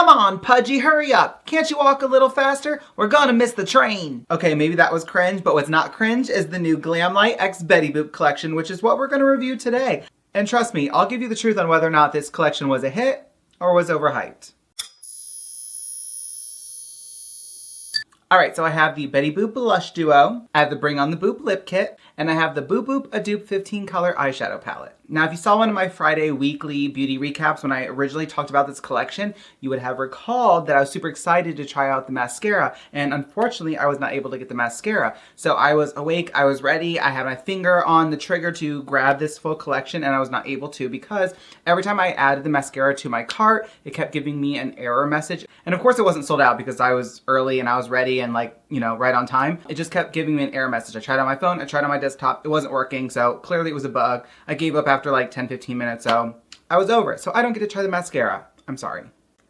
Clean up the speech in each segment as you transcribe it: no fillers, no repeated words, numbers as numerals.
Come on, Pudgy, hurry up. Can't you walk a little faster? We're gonna miss the train. Okay, maybe that was cringe, but what's not cringe is the new Glamlite x Betty Boop collection, which is what we're gonna review today. And trust me, I'll give you the truth on whether or not this collection was a hit or was overhyped. Alright, so I have the Betty Boop Blush Duo, I have the Bring on the Boop Lip Kit, and I have the Boop-Oop-A-Doop 15 color eyeshadow palette. Now, if you saw one of my Friday weekly beauty recaps when I originally talked about this collection, you would have recalled that I was super excited to try out the mascara, and unfortunately, I was not able to get the mascara. So I was awake, I was ready, I had my finger on the trigger to grab this full collection, and I was not able to because every time I added the mascara to my cart, it kept giving me an error message. And of course, it wasn't sold out because I was early and I was ready and right on time. It just kept giving me an error message. I tried on my phone, I tried on my desktop, it wasn't working, so clearly it was a bug. I gave up after like 10-15 minutes, so I was over it. So I don't get to try the mascara. I'm sorry.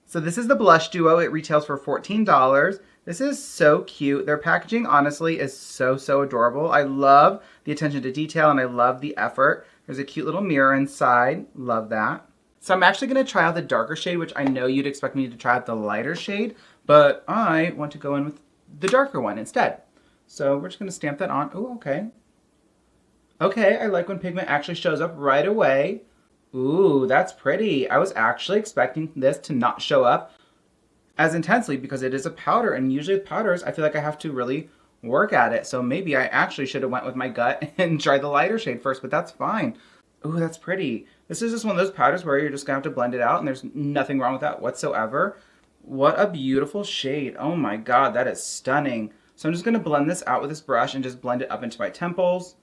So this is the Blush Duo. It retails for $14. This is so cute. Their packaging, honestly, is so adorable. I love the attention to detail and I love the effort. There's a cute little mirror inside. Love that. So I'm actually going to try out the darker shade, which I know you'd expect me to try out the lighter shade, but I want to go in with the darker one instead. So we're just going to stamp that on. Oh, okay. Okay, I like when pigment actually shows up right away. Ooh, that's pretty. I was actually expecting this to not show up as intensely because it is a powder, and usually with powders, I feel like I have to really work at it. So maybe I actually should have went with my gut and tried the lighter shade first, but that's fine. Ooh, that's pretty. This is just one of those powders where you're just gonna have to blend it out, and there's nothing wrong with that whatsoever. What a beautiful shade. Oh my God, that is stunning. So I'm just gonna blend this out with this brush and just blend it up into my temples.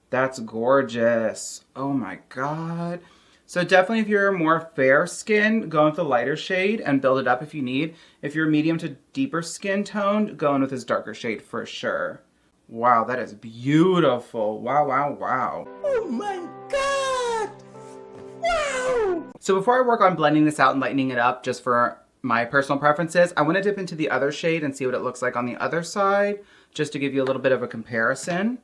That's gorgeous. Oh my God. So definitely if you're more fair skin, go with the lighter shade and build it up if you need. If you're medium to deeper skin toned, go in with this darker shade for sure. Wow, that is beautiful. Wow, wow, wow. Oh my God. Wow. So before I work on blending this out and lightening it up just for my personal preferences, I want to dip into the other shade and see what it looks like on the other side, just to give you a little bit of a comparison.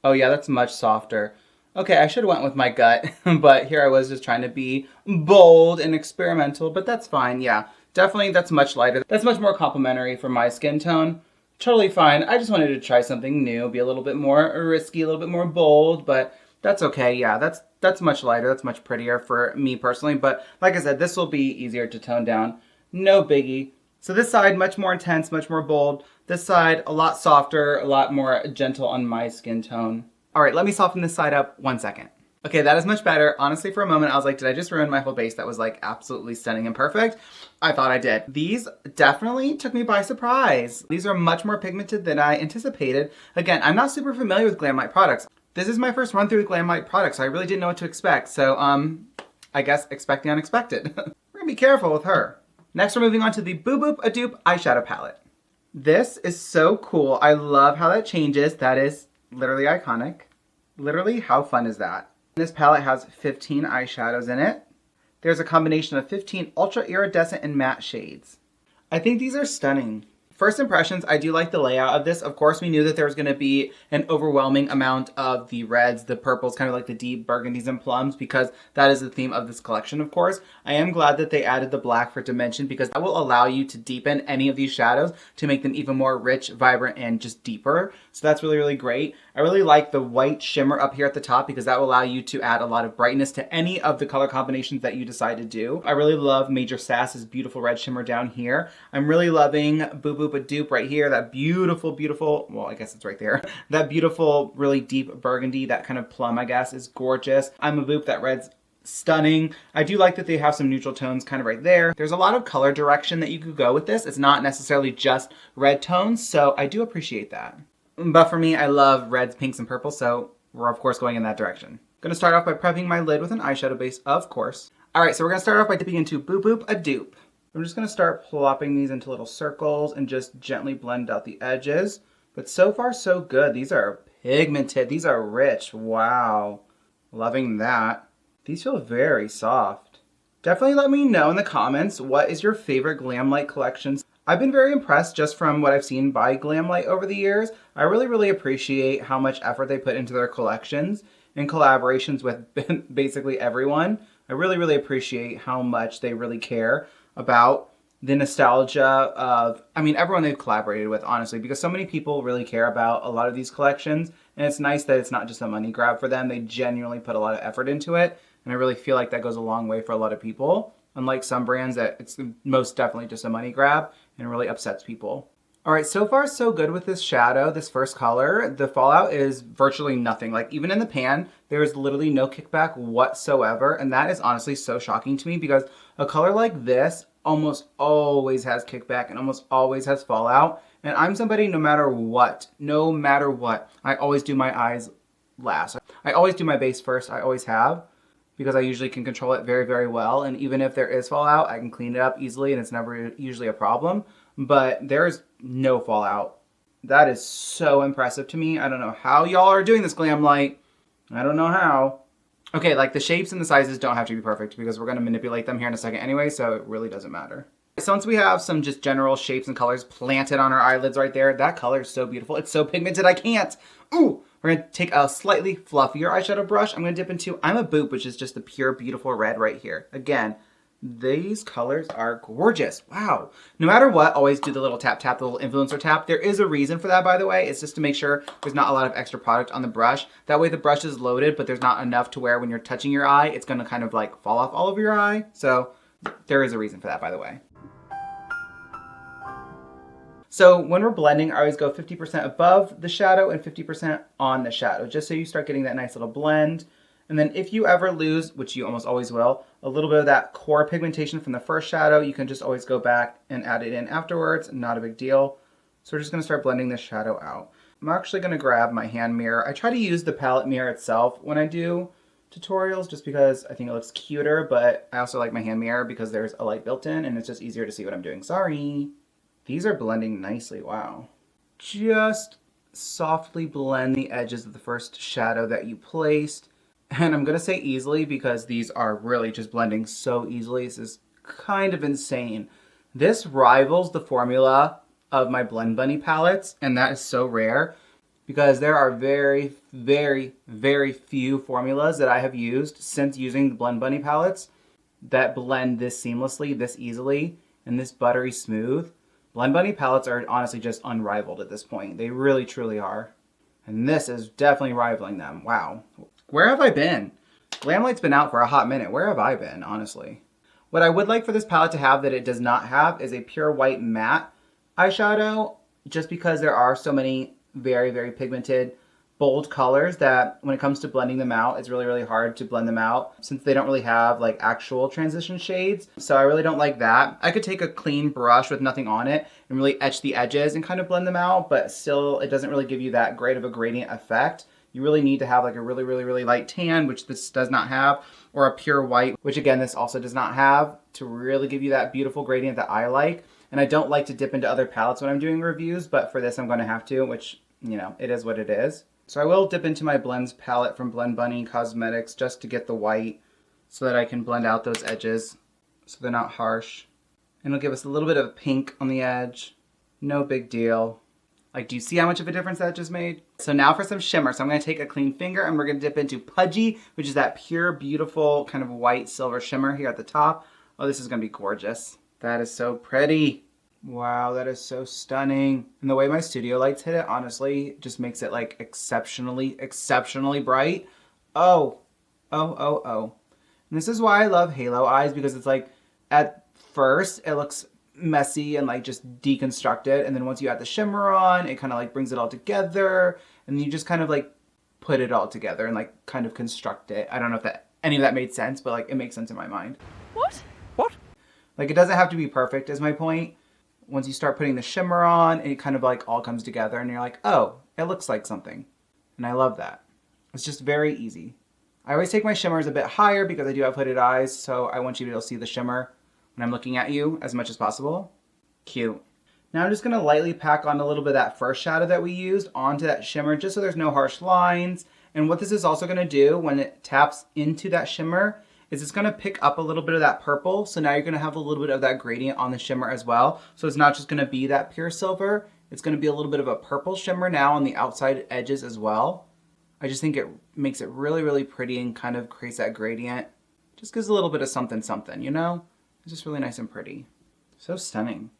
Oh yeah, that's much softer. Okay, I should have went with my gut, but here I was just trying to be bold and experimental, but that's fine, yeah. Definitely that's much lighter. That's much more complimentary for my skin tone. Totally fine. I just wanted to try something new, be a little bit more risky, a little bit more bold, but that's okay, yeah. That's much lighter, that's much prettier for me personally, but like I said, this will be easier to tone down. No biggie. So this side, much more intense, much more bold. This side, a lot softer, a lot more gentle on my skin tone. All right, let me soften this side up 1 second. Okay, that is much better. Honestly, for a moment, I was like, did I just ruin my whole base that was like absolutely stunning and perfect? I thought I did. These definitely took me by surprise. These are much more pigmented than I anticipated. Again, I'm not super familiar with Glamlite products. This is my first run through Glamlite products, so I really didn't know what to expect. So, I guess expect the unexpected. We're gonna be careful with her. Next, we're moving on to the Boop-Oop-A-Doop eyeshadow palette. This is so cool. I love how that changes. That is literally iconic. Literally, how fun is that? This palette has 15 eyeshadows in it. There's a combination of 15 ultra iridescent and matte shades. I think these are stunning. First impressions, I do like the layout of this. Of course, we knew that there was going to be an overwhelming amount of the reds, the purples, kind of like the deep burgundies and plums, because that is the theme of this collection, of course. I am glad that they added the black for dimension because that will allow you to deepen any of these shadows to make them even more rich, vibrant, and just deeper. So that's really, really great. I really like the white shimmer up here at the top because that will allow you to add a lot of brightness to any of the color combinations that you decide to do. I really love Major Sass's beautiful red shimmer down here. I'm really loving Boop-Oop-A-Doop right here. That beautiful, beautiful, well, I guess it's right there. That beautiful, really deep burgundy, that kind of plum, I guess, is gorgeous. I'm a Boop, that red's stunning. I do like that they have some neutral tones kind of right there. There's a lot of color direction that you could go with this. It's not necessarily just red tones, so I do appreciate that. But for me, I love reds, pinks, and purples, so we're of course going in that direction. Gonna start off by prepping my lid with an eyeshadow base, of course. All right, so we're gonna start off by dipping into Boop-Oop-A-Doop. I'm just gonna start plopping these into little circles and just gently blend out the edges. But so far, so good. These are pigmented, these are rich, wow. Loving that. These feel very soft. Definitely let me know in the comments, what is your favorite Glamlite collections? I've been very impressed just from what I've seen by Glamlite over the years. I really appreciate how much effort they put into their collections and collaborations with basically everyone. I really appreciate how much they really care about the nostalgia of, I mean, everyone they've collaborated with, honestly, because so many people really care about a lot of these collections, and it's nice that it's not just a money grab for them. They genuinely put a lot of effort into it, and I really feel like that goes a long way for a lot of people, unlike some brands that it's most definitely just a money grab and really upsets people. All right, so far so good with this shadow, this first color. The fallout is virtually nothing. Like, even in the pan, there is literally no kickback whatsoever, and that is honestly so shocking to me because a color like this almost always has kickback and almost always has fallout. And I'm somebody, no matter what, I always do my eyes last. I always do my base first, I always have, because I usually can control it very, very well. And even if there is fallout, I can clean it up easily and it's never usually a problem. But there's no fallout. That is so impressive to me. I don't know how y'all are doing this, Glamlite. I don't know how. Okay, like the shapes and the sizes don't have to be perfect because we're going to manipulate them here in a second anyway, so it really doesn't matter. So once we have some just general shapes and colors planted on our eyelids right there, that color is so beautiful. It's so pigmented, I can't. Ooh, we're going to take a slightly fluffier eyeshadow brush. I'm going to dip into I'm a Boop, which is just the pure, beautiful red right here. Again, these colors are gorgeous. Wow. No matter what, always do the little tap tap, the little influencer tap. There is a reason for that, by the way. It's just to make sure there's not a lot of extra product on the brush. That way the brush is loaded, but there's not enough to where when you're touching your eye, it's going to kind of like fall off all over your eye. So there is a reason for that, by the way. So when we're blending, I always go 50% above the shadow and 50% on the shadow, just so you start getting that nice little blend. And then if you ever lose, which you almost always will, a little bit of that core pigmentation from the first shadow, you can just always go back and add it in afterwards. Not a big deal. So we're just going to start blending this shadow out. I'm actually going to grab my hand mirror. I try to use the palette mirror itself when I do tutorials just because I think it looks cuter, but I also like my hand mirror because there's a light built in and it's just easier to see what I'm doing. Sorry. These are blending nicely. Wow. Just softly blend the edges of the first shadow that you placed. And I'm going to say easily because these are really just blending so easily. This is kind of insane. This rivals the formula of my Blend Bunny palettes, and that is so rare because there are very, very, very few formulas that I have used since using the Blend Bunny palettes that blend this seamlessly, this easily, and this buttery smooth. Blend Bunny palettes are honestly just unrivaled at this point. They really, truly are. And this is definitely rivaling them. Wow. Where have I been? Glamlite's been out for a hot minute. Where have I been, honestly? What I would like for this palette to have that it does not have is a pure white matte eyeshadow, just because there are so many very, very pigmented, bold colors that when it comes to blending them out, it's really, really hard to blend them out since they don't really have like actual transition shades. So I really don't like that. I could take a clean brush with nothing on it and really etch the edges and kind of blend them out, but still it doesn't really give you that great of a gradient effect. You really need to have like a really, really, really light tan, which this does not have, or a pure white, which again, this also does not have, to really give you that beautiful gradient that I like. And I don't like to dip into other palettes when I'm doing reviews, but for this I'm going to have to, which, you know, it is what it is. So I will dip into my blends palette from Blend Bunny Cosmetics just to get the white so that I can blend out those edges so they're not harsh. And it'll give us a little bit of pink on the edge. No big deal. Like, do you see how much of a difference that just made? So now for some shimmer. So I'm going to take a clean finger and we're going to dip into Pudgy, which is that pure, beautiful kind of white silver shimmer here at the top. Oh, this is going to be gorgeous. That is so pretty. Wow, that is so stunning. And the way my studio lights hit it, honestly, just makes it like exceptionally, exceptionally bright. Oh. And this is why I love halo eyes, because it's like, at first, it looks messy and like just deconstructed, and then once you add the shimmer on, it kind of like brings it all together, and you just kind of like put it all together and like kind of construct it. I don't know if that any of that made sense, but like it makes sense in my mind. What? Like, it doesn't have to be perfect is my point. Once you start putting the shimmer on, it kind of like all comes together and you're like, oh, it looks like something. And I love that. It's just very easy. I always take my shimmers a bit higher because I do have hooded eyes, so I want you to be able to see the shimmer when I'm looking at you as much as possible. Cute. Now I'm just going to lightly pack on a little bit of that first shadow that we used onto that shimmer just so there's no harsh lines. And what this is also going to do when it taps into that shimmer is it's going to pick up a little bit of that purple. So now you're going to have a little bit of that gradient on the shimmer as well. So it's not just going to be that pure silver. It's going to be a little bit of a purple shimmer now on the outside edges as well. I just think it makes it really, really pretty and kind of creates that gradient. Just gives a little bit of something, something, you know? It's just really nice and pretty. So stunning.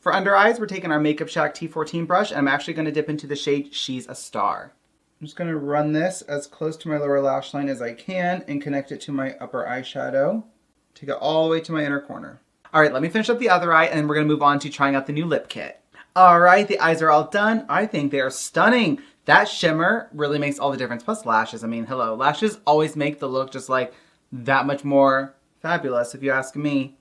For under eyes, we're taking our Makeup Shack T14 brush, and I'm actually going to dip into the shade She's a Star. I'm just going to run this as close to my lower lash line as I can and connect it to my upper eyeshadow. Take it all the way to my inner corner. All right, let me finish up the other eye, and then we're going to move on to trying out the new lip kit. All right, the eyes are all done. I think they are stunning. That shimmer really makes all the difference. Plus lashes. I mean, hello. Lashes always make the look just like that much more fabulous, if you ask me.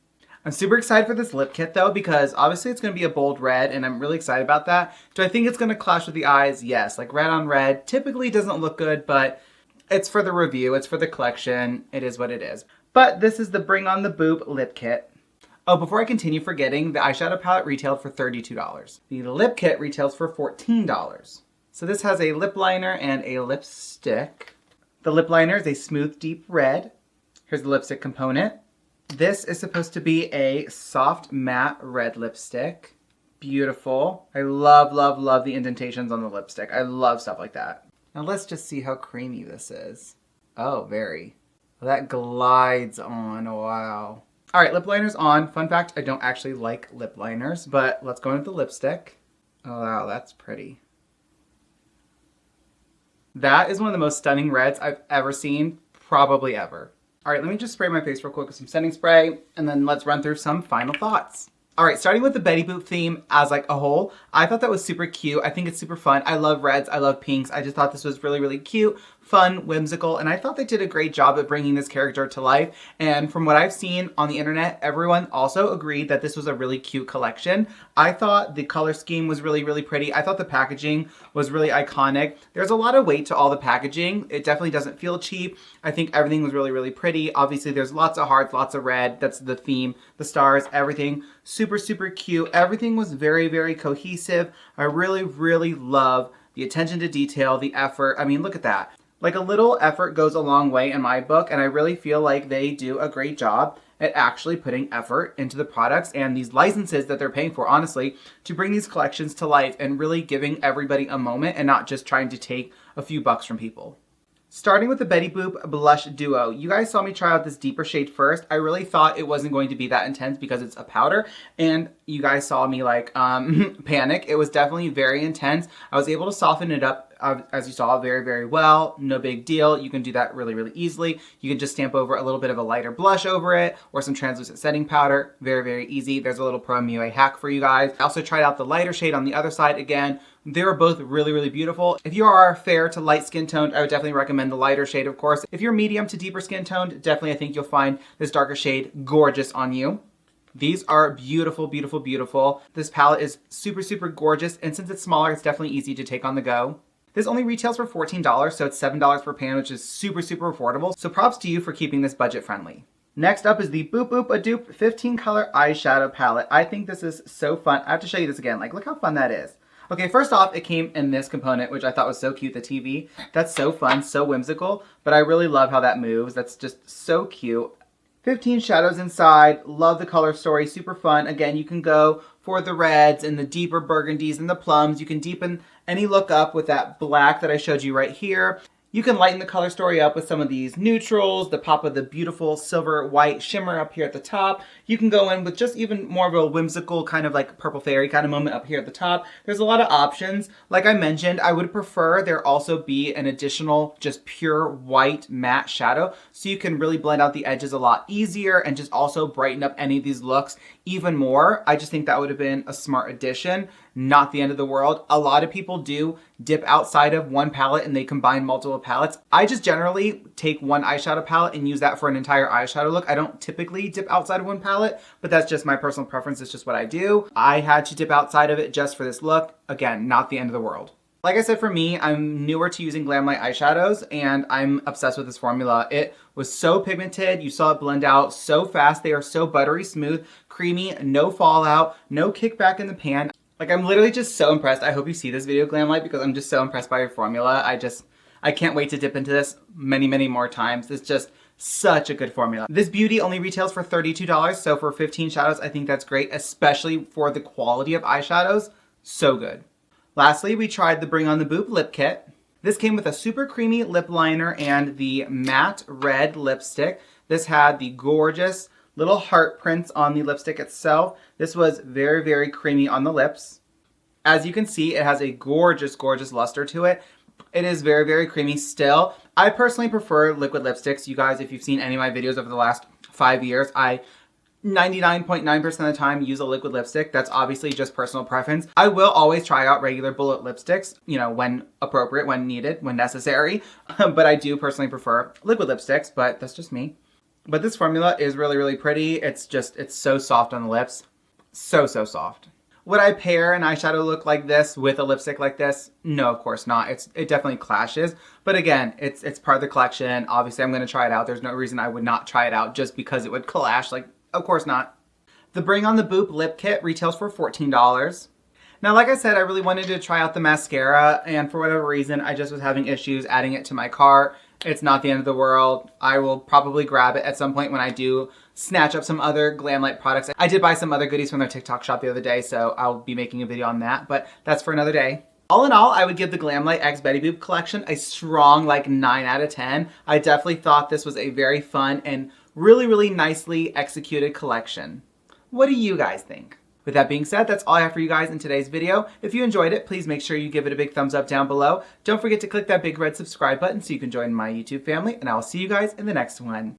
I'm super excited for this lip kit though, because obviously it's going to be a bold red, and I'm really excited about that. Do I think it's going to clash with the eyes? Yes. Like red on red typically doesn't look good, but it's for the review. It's for the collection. It is what it is. But this is the Bring On the Boop lip kit. Oh, before I continue forgetting, the eyeshadow palette retailed for $32. The lip kit retails for $14. So this has a lip liner and a lipstick. The lip liner is a smooth, deep red. Here's the lipstick component. This is supposed to be a soft matte red lipstick. Beautiful. I love, love, love the indentations on the lipstick. I love stuff like that. Now let's just see how creamy this is. Oh, very. That glides on, wow. All right, lip liner's on. Fun fact, I don't actually like lip liners, but let's go into the lipstick. Oh, wow, that's pretty. That is one of the most stunning reds I've ever seen, probably ever. All right, let me just spray my face real quick with some setting spray, and then let's run through some final thoughts. All right, starting with the Betty Boop theme as like a whole, I thought that was super cute. I think it's super fun. I love reds, I love pinks. I just thought this was really, really cute, fun, whimsical, and I thought they did a great job at bringing this character to life. And from what I've seen on the internet, everyone also agreed that this was a really cute collection. I thought the color scheme was really, really pretty. I thought the packaging was really iconic. There's a lot of weight to all the packaging. It definitely doesn't feel cheap. I think everything was really, really pretty. Obviously, there's lots of hearts, lots of red. That's the theme, the stars, everything. Super, super cute. Everything was very, very cohesive. I really, really love the attention to detail, the effort. I mean, look at that. Like a little effort goes a long way in my book, and I really feel like they do a great job at actually putting effort into the products and these licenses that they're paying for, honestly, to bring these collections to life and really giving everybody a moment and not just trying to take a few bucks from people. Starting with the Betty Boop Blush Duo. You guys saw me try out this deeper shade first. I really thought it wasn't going to be that intense because it's a powder, and you guys saw me like panic. It was definitely very intense. I was able to soften it up, as you saw, very, very well. No big deal. You can do that really, really easily. You can just stamp over a little bit of a lighter blush over it or some translucent setting powder. Very, very easy. There's a little Pro MUA hack for you guys. I also tried out the lighter shade on the other side again. They were both really, really beautiful. If you are fair to light skin toned, I would definitely recommend the lighter shade, of course. If you're medium to deeper skin toned, definitely I think you'll find this darker shade gorgeous on you. These are beautiful, beautiful, beautiful. This palette is super, super gorgeous, and since it's smaller, it's definitely easy to take on the go. This only retails for $14, so it's $7 per pan, which is super, super affordable. So props to you for keeping this budget friendly. Next up is the Boop-Oop-A-Doop 15 color eyeshadow palette. I think this is so fun. I have to show you this again. Like, look how fun that is. Okay, first off, it came in this component, which I thought was so cute, the TV. That's so fun, so whimsical, but I really love how that moves. That's just so cute. 15 shadows inside. Love the color story, super fun. Again, you can go for the reds and the deeper burgundies and the plums. You can deepen any look up with that black that I showed you right here. You can lighten the color story up with some of these neutrals, the pop of the beautiful silver white shimmer up here at the top. You can go in with just even more of a whimsical kind of like purple fairy kind of moment up here at the top. There's a lot of options. Like I mentioned, I would prefer there also be an additional just pure white matte shadow so you can really blend out the edges a lot easier and just also brighten up any of these looks even more. I just think that would have been a smart addition. Not the end of the world. A lot of people do dip outside of one palette and they combine multiple palettes. I just generally take one eyeshadow palette and use that for an entire eyeshadow look. I don't typically dip outside of one palette, but that's just my personal preference. It's just what I do. I had to dip outside of it just for this look. Again, not the end of the world. Like I said, for me, I'm newer to using Glamlite eyeshadows and I'm obsessed with this formula. It was so pigmented. You saw it blend out so fast. They are so buttery smooth, creamy, no fallout, no kickback in the pan. Like, I'm literally just so impressed. I hope you see this video, Glamlite, because I'm just so impressed by your formula. I can't wait to dip into this many, many more times. It's just such a good formula. This beauty only retails for $32, so for 15 shadows, I think that's great, especially for the quality of eyeshadows. So good. Lastly, we tried the Bring On the Boop lip kit. This came with a super creamy lip liner and the matte red lipstick. This had the gorgeous little heart prints on the lipstick itself. This was very, very creamy on the lips. As you can see, it has a gorgeous, gorgeous luster to it. It is very, very creamy still. I personally prefer liquid lipsticks. You guys, if you've seen any of my videos over the last 5 years, I 99.9% of the time use a liquid lipstick. That's obviously just personal preference. I will always try out regular bullet lipsticks, you know, when appropriate, when needed, when necessary. But I do personally prefer liquid lipsticks, but that's just me. But this formula is really, really pretty. It's so soft on the lips. So, so soft. Would I pair an eyeshadow look like this with a lipstick like this? No, of course not. It definitely clashes. But again, it's part of the collection. Obviously, I'm going to try it out. There's no reason I would not try it out just because it would clash. Like, of course not. The Bring on the Boop lip kit retails for $14. Now, like I said, I really wanted to try out the mascara, and for whatever reason, I just was having issues adding it to my cart. It's not the end of the world. I will probably grab it at some point when I do snatch up some other Glamlite products. I did buy some other goodies from their TikTok shop the other day, so I'll be making a video on that, but that's for another day. All in all, I would give the Glamlite X Betty Boop collection a strong, like, 9 out of 10. I definitely thought this was a very fun and really, really nicely executed collection. What do you guys think? With that being said, that's all I have for you guys in today's video. If you enjoyed it, please make sure you give it a big thumbs up down below. Don't forget to click that big red subscribe button so you can join my YouTube family, and I will see you guys in the next one.